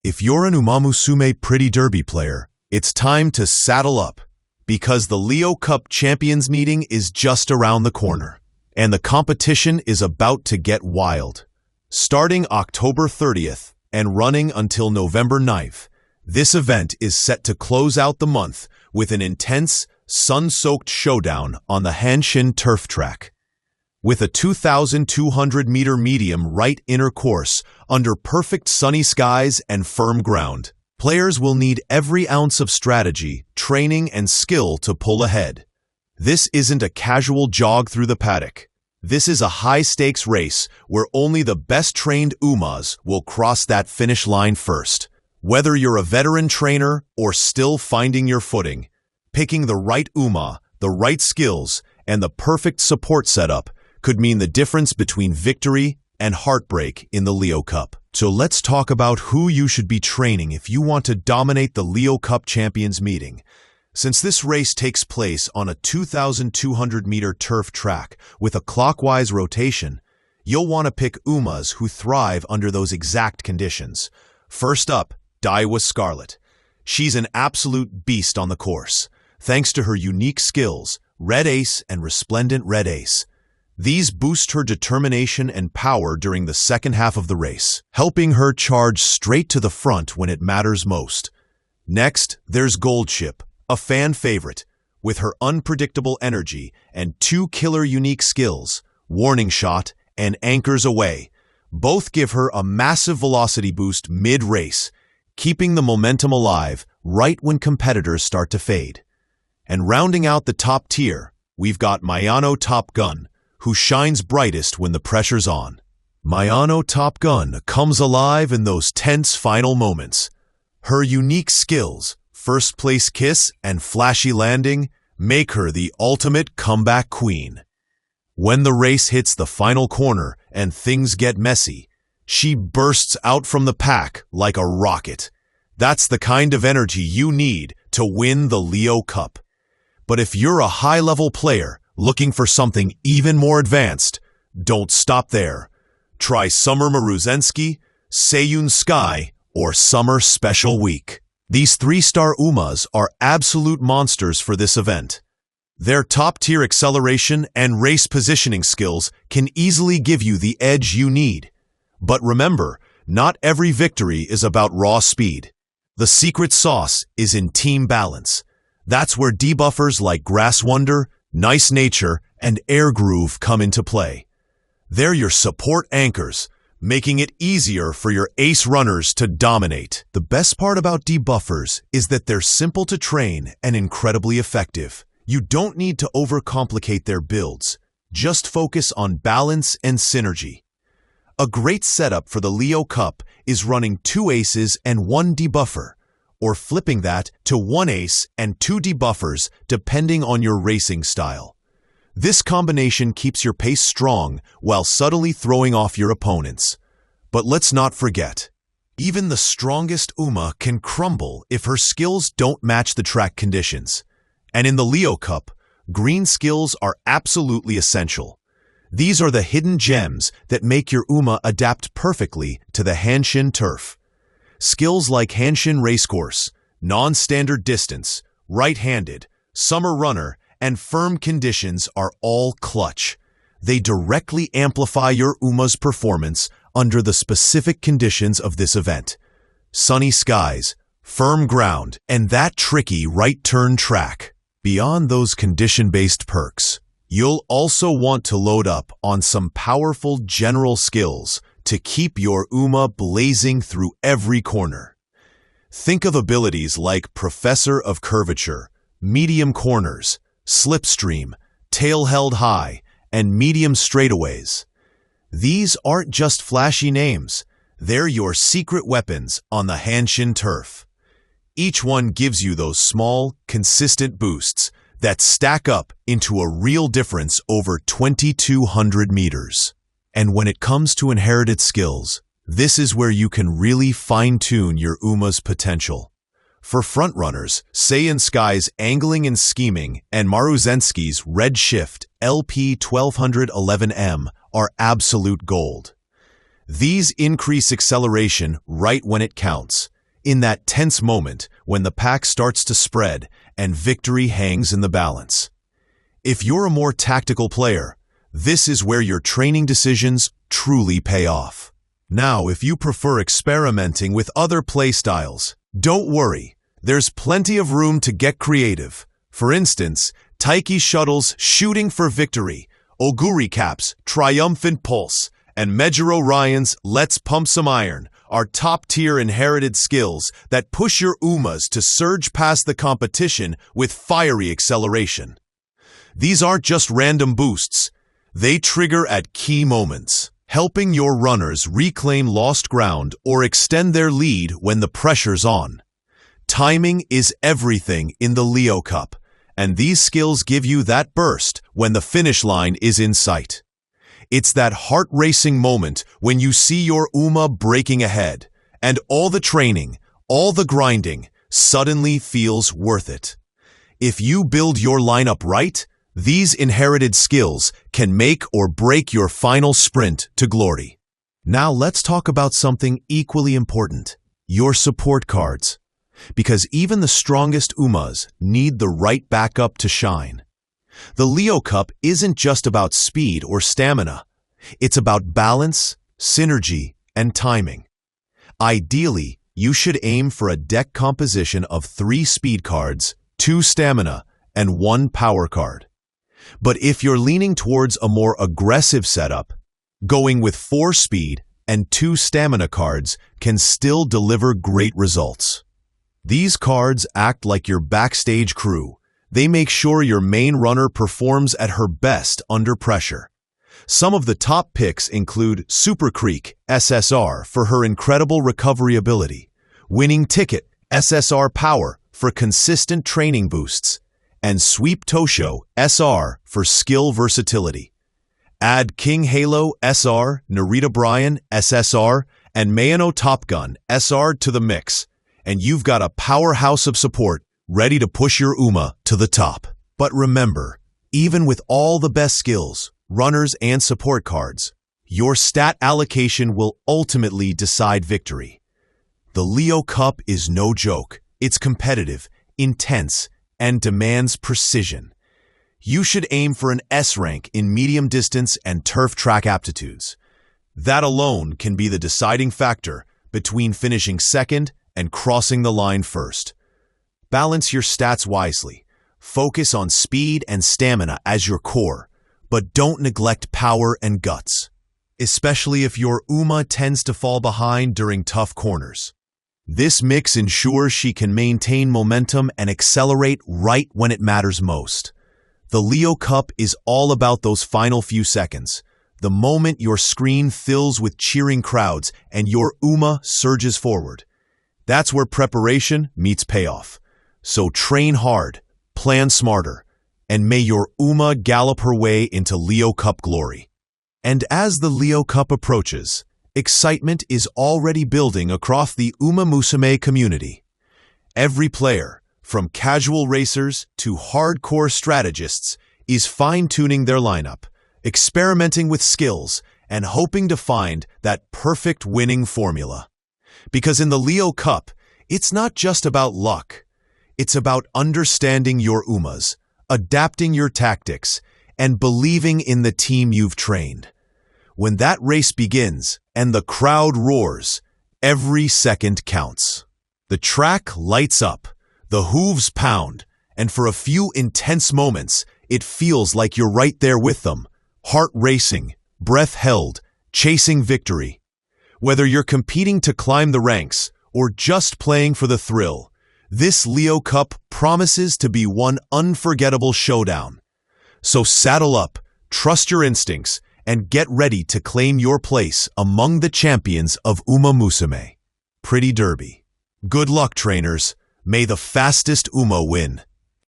If you're an Umamusume Pretty Derby player, it's time to saddle up, because the Leo Cup Champions meeting is just around the corner, and the competition is about to get wild. Starting October 30th and running until November 9th, this event is set to close out the month with an intense, sun-soaked showdown on the Hanshin turf track. With a 2,200-meter medium right inner course under perfect sunny skies and firm ground, players will need every ounce of strategy, training, and skill to pull ahead. This isn't a casual jog through the paddock. This is a high-stakes race where only the best-trained Umas will cross that finish line first. Whether you're a veteran trainer or still finding your footing, picking the right Uma, the right skills, and the perfect support setup could mean the difference between victory and heartbreak in the Leo Cup. So let's talk about who you should be training if you want to dominate the Leo Cup Champions meeting. Since this race takes place on a 2,200-meter turf track with a clockwise rotation, you'll want to pick Umas who thrive under those exact conditions. First up, Daiwa Scarlet. She's an absolute beast on the course, thanks to her unique skills, Red Ace and Resplendent Red Ace. These boost her determination and power during the second half of the race, helping her charge straight to the front when it matters most. Next, there's Goldship, a fan favorite, with her unpredictable energy and two killer unique skills, Warning Shot and Anchors Away. Both give her a massive velocity boost mid-race, keeping the momentum alive right when competitors start to fade. And rounding out the top tier, we've got Mayano Top Gun, who shines brightest when the pressure's on. Mayano Top Gun comes alive in those tense final moments. Her unique skills, first place kiss and flashy landing, make her the ultimate comeback queen. When the race hits the final corner and things get messy, she bursts out from the pack like a rocket. That's the kind of energy you need to win the Leo Cup. But if you're a high-level player looking for something even more advanced, don't stop there. Try Summer Maruzensky, Seiyun Sky, or Summer Special Week. These 3-star Umas are absolute monsters for this event. Their top-tier acceleration and race positioning skills can easily give you the edge you need. But remember, not every victory is about raw speed. The secret sauce is in team balance. That's where debuffers like Grass Wonder, Nice Nature, and Air Groove come into play. They're your support anchors, making it easier for your ace runners to dominate. The best part about debuffers is that they're simple to train and incredibly effective. You don't need to overcomplicate their builds. Just focus on balance and synergy. A great setup for the Leo Cup is running 2 aces and 1 debuffer, or flipping that to 1 ace and 2 debuffers depending on your racing style. This combination keeps your pace strong while subtly throwing off your opponents. But let's not forget, even the strongest Uma can crumble if her skills don't match the track conditions. And in the Leo Cup, green skills are absolutely essential. These are the hidden gems that make your Uma adapt perfectly to the Hanshin turf. Skills like Hanshin Racecourse, non-standard distance, right-handed, summer runner, and firm conditions are all clutch. They directly amplify your Uma's performance under the specific conditions of this event. Sunny skies, firm ground, and that tricky right-turn track. Beyond those condition-based perks, you'll also want to load up on some powerful general skills to keep your Uma blazing through every corner. Think of abilities like Professor of Curvature, Medium Corners, Slipstream, Tail Held High, and Medium Straightaways. These aren't just flashy names, they're your secret weapons on the Hanshin turf. Each one gives you those small, consistent boosts that stack up into a real difference over 2,200 meters. And when it comes to inherited skills, this is where you can really fine-tune your Uma's potential. For frontrunners, Seiyun Sky's Angling and Scheming and Maruzensky's Red Shift LP 1211M are absolute gold. These increase acceleration right when it counts, in that tense moment when the pack starts to spread and victory hangs in the balance. If you're a more tactical player, this is where your training decisions truly pay off. Now, if you prefer experimenting with other playstyles, don't worry, there's plenty of room to get creative. For instance, Taiki Shuttle's Shooting for Victory, Oguri Cap's Triumphant Pulse, and Mejiro Ryan's Let's Pump Some Iron are top-tier inherited skills that push your Umas to surge past the competition with fiery acceleration. These aren't just random boosts. They trigger at key moments, helping your runners reclaim lost ground or extend their lead when the pressure's on. Timing is everything in the Leo Cup, and these skills give you that burst when the finish line is in sight. It's that heart-racing moment when you see your Uma breaking ahead, and all the training, all the grinding, suddenly feels worth it. If you build your lineup right, these inherited skills can make or break your final sprint to glory. Now let's talk about something equally important, your support cards. Because even the strongest Umas need the right backup to shine. The Leo Cup isn't just about speed or stamina. It's about balance, synergy, and timing. Ideally, you should aim for a deck composition of 3 speed cards, 2 stamina, and 1 power card. But if you're leaning towards a more aggressive setup, going with 4 speed and 2 stamina cards can still deliver great results. These cards act like your backstage crew. They make sure your main runner performs at her best under pressure. Some of the top picks include Super Creek SSR for her incredible recovery ability, Winning Ticket SSR Power for consistent training boosts, and Sweep Tosho SR for skill versatility. Add King Halo SR, Narita Bryan SSR, and Mayano Top Gun SR to the mix, and you've got a powerhouse of support ready to push your Uma to the top. But remember, even with all the best skills, runners, and support cards, your stat allocation will ultimately decide victory. The Leo Cup is no joke. It's competitive, intense, and demands precision. You should aim for an S rank in medium distance and turf track aptitudes. That alone can be the deciding factor between finishing second and crossing the line first. Balance your stats wisely. Focus on speed and stamina as your core, but don't neglect power and guts, especially if your Uma tends to fall behind during tough corners. This mix ensures she can maintain momentum and accelerate right when it matters most. The Leo Cup is all about those final few seconds, the moment your screen fills with cheering crowds and your Uma surges forward. That's where preparation meets payoff. So train hard, plan smarter, and may your Uma gallop her way into Leo Cup glory. And as the Leo Cup approaches, excitement is already building across the Umamusume community. Every player, from casual racers to hardcore strategists, is fine-tuning their lineup, experimenting with skills, and hoping to find that perfect winning formula. Because in the Leo Cup, it's not just about luck. It's about understanding your Umas, adapting your tactics, and believing in the team you've trained. When that race begins and the crowd roars, every second counts. The track lights up, the hooves pound, and for a few intense moments, it feels like you're right there with them, heart racing, breath held, chasing victory. Whether you're competing to climb the ranks or just playing for the thrill, this Leo Cup promises to be one unforgettable showdown. So saddle up, trust your instincts, and get ready to claim your place among the champions of Umamusume. Pretty Derby. Good luck, trainers. May the fastest Uma win.